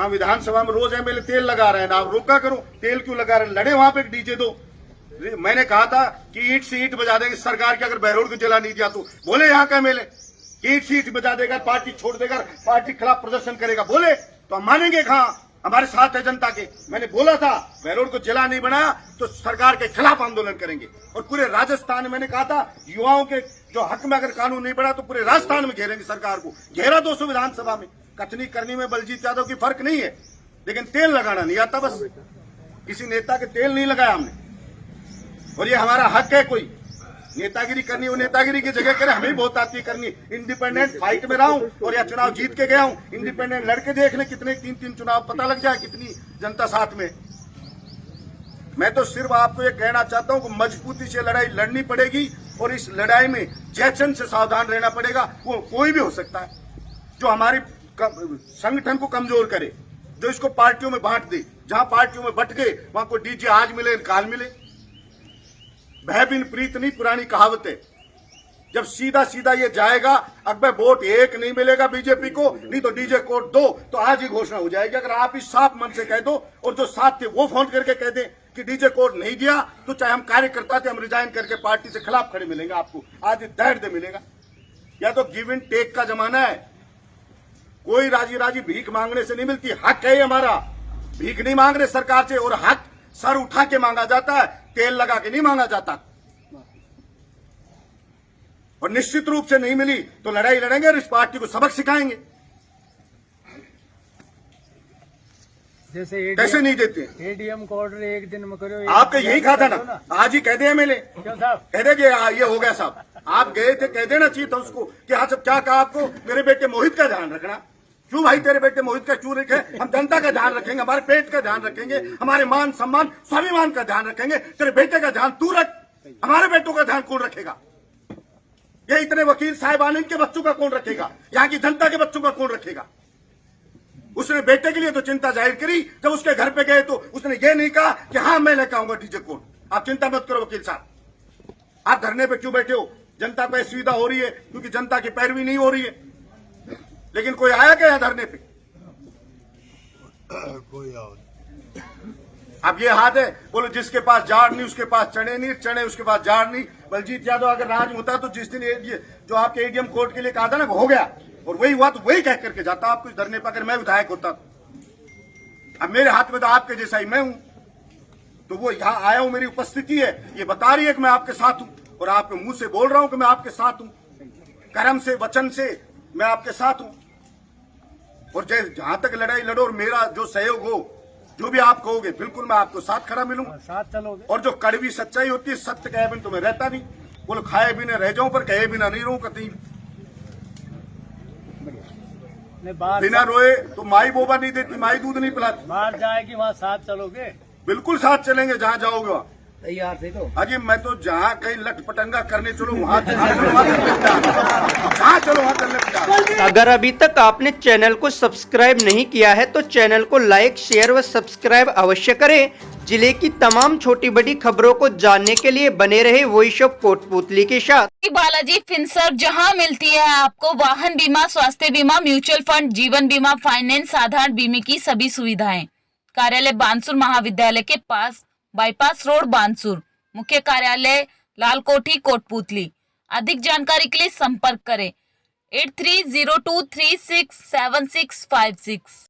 वहाँ विधानसभा में रोज एमएलए तेल लगा रहे हैं ना, आप रोका करो, तेल क्यों लगा रहे हैं, लड़े वहां पे डीजे दो। मैंने कहा था कि ईंट से ईंट बजा देंगे सरकार की अगर बहरोड को जला नहीं दिया तो, बोले यहाँ का एमएलए ईंट से ईंट बजा देगा, पार्टी छोड़ देगा, पार्टी के खिलाफ प्रदर्शन करेगा, बोले तो हम मानेंगे। कहाँ हमारे साथ है जनता के। मैंने बोला था बहरोड को जिला नहीं बनाया तो सरकार के खिलाफ आंदोलन करेंगे। और पूरे राजस्थान में मैंने कहा था युवाओं के जो हक में अगर कानून नहीं बना तो पूरे राजस्थान में घेरेंगे सरकार को। घेरा 200 विधानसभा में। कथनी करनी में बलजीत यादव की फर्क नहीं है, लेकिन तेल लगाना नहीं आता बस। किसी नेता के तेल नहीं लगाया हमने, और ये हमारा हक है। कोई नेतागिरी करनी वो नेतागिरी की जगह करे, हमें बहुत आती है करनी। इंडिपेंडेंट फाइट में रहा हूं और या चुनाव जीत के गया हूं। इंडिपेंडेंट लड़के देख ले कितने 3-3 चुनाव, पता लग जाए कितनी जनता साथ में। मैं तो सिर्फ आपको ये कहना चाहता हूं कि मजबूती से लड़ाई लड़नी पड़ेगी और इस लड़ाई में जयचंद से सावधान रहना पड़ेगा। वो कोई भी हो सकता है जो हमारी संगठन को कमजोर करे, जो इसको पार्टियों में बांट दे। जहां पार्टियों में बट गए वहां को डीजे आज मिले काल मिले। भय बिन प्रीत नहीं, पुरानी कहावत है। जब सीधा सीधा ये जाएगा, अगर वोट एक नहीं मिलेगा बीजेपी को, नहीं तो डीजे कोड 2, तो आज ही घोषणा हो जाएगी। अगर आप इस साफ मन से कह दो और जो साथ थे वो फोन करके कह दें कि डीजे कोड नहीं दिया, तो चाहे हम कार्यकर्ता थे हम रिजाइन करके पार्टी से खिलाफ खड़े मिलेंगे। आपको आज दर्द मिलेगा। या तो गिव एंड टेक का जमाना है। कोई राजी राजी भीख मांगने से नहीं मिलती। हक है हमारा, भीख नहीं मांग रहे सरकार से, और हक सर उठा के मांगा जाता है, तेल लगा के नहीं मांगा जाता। और निश्चित रूप से नहीं मिली तो लड़ाई लड़ेंगे और इस पार्टी को सबक सिखाएंगे। जैसे कैसे नहीं देते एडीएम को ऑर्डर एक दिन में करो। आपका यही कहा था ना, आज ही कह दे एमएलए, क्यों साहब कह दे कि ये हो गया साहब। आप गए थे, कह देना चाहिए था उसको कि हाँ सब क्या कहा आपको, मेरे बेटे मोहित का ध्यान रखना। क्यों भाई तेरे बेटे मोहित का क्यों रखे? हम जनता का ध्यान रखेंगे, हमारे पेट का ध्यान रखेंगे, हमारे मान सम्मान स्वाभिमान का ध्यान रखेंगे। तेरे बेटे का ध्यान तू रख, हमारे बेटों का ध्यान कौन रखेगा? ये इतने वकील साहिबान इनके बच्चों का कौन रखेगा? यहाँ की जनता के बच्चों का कौन रखेगा? उसने बेटे के लिए तो चिंता जाहिर करी, जब उसके घर पे गए तो उसने ये नहीं कहा कि हाँ मैं लेकर आऊंगा डीजे कोड। आप चिंता मत करो वकील साहब, आप धरने पे क्यों बैठे हो? जनता को सुविधा हो रही है क्योंकि जनता की पैरवी नहीं हो रही है। लेकिन कोई आया क्या यहाँ धरने पे? कोई अब ये हाथ है, बोलो जिसके पास जाड़ नहीं उसके पास चने नहीं, चने उसके पास जाड़ नहीं। बलजीत यादव अगर राज होता तो जिस दिन ये जो आपके एडीएम कोर्ट के लिए कहा था ना हो गया, और वही हुआ तो वही कह करके जाता आपको इस धरने पर, अगर मैं विधायक होता। अब मेरे हाथ में तो आपके जैसा ही मैं हूं, तो वो यहाँ आया हूं, मेरी उपस्थिति है ये बता रही है कि मैं आपके साथ हूं, और आपके मुंह से बोल रहा हूं कि मैं आपके साथ हूं, कर्म से वचन से मैं आपके साथ हूं। और जहां तक लड़ाई लड़ो और मेरा जो सहयोग हो, जो भी आप कहोगे बिल्कुल मैं आपको साथ खड़ा मिलूंगा, साथ चलोगे। और जो कड़वी सच्चाई होती है, सत्य कहे बिना तो मैं रहता नहीं। बोलो खाए बिना रह जाऊं पर कहे बिना नहीं रहूं कतई। बिना रोए तो माई बोबा नहीं देती, माई दूध नहीं पिलाती। बाहर जाएगी वहाँ साथ चलोगे? बिल्कुल साथ चलेंगे, जहां जाओगे वहां तैयार थे तो। अजी मैं तो जहां कहीं लट पटंगा करने चलो वहां चलो, जहां चलो वहां चलने पे। अगर अभी तक आपने चैनल को सब्सक्राइब नहीं किया है तो चैनल को लाइक शेयर व सब्सक्राइब अवश्य करें। जिले की तमाम छोटी बड़ी खबरों को जानने के लिए बने रहे वॉइस ऑफ कोटपुतली के साथ। बालाजी फिनसर्व, जहां मिलती है आपको वाहन बीमा, स्वास्थ्य बीमा, म्यूचुअल फंड, जीवन बीमा, फाइनेंस, साधारण बीमे की सभी सुविधाएं। कार्यालय बानसूर महाविद्यालय के पास, बाईपास रोड बानसूर। मुख्य कार्यालय लाल कोठी कोटपुतली। अधिक जानकारी के लिए संपर्क करें 8302367656।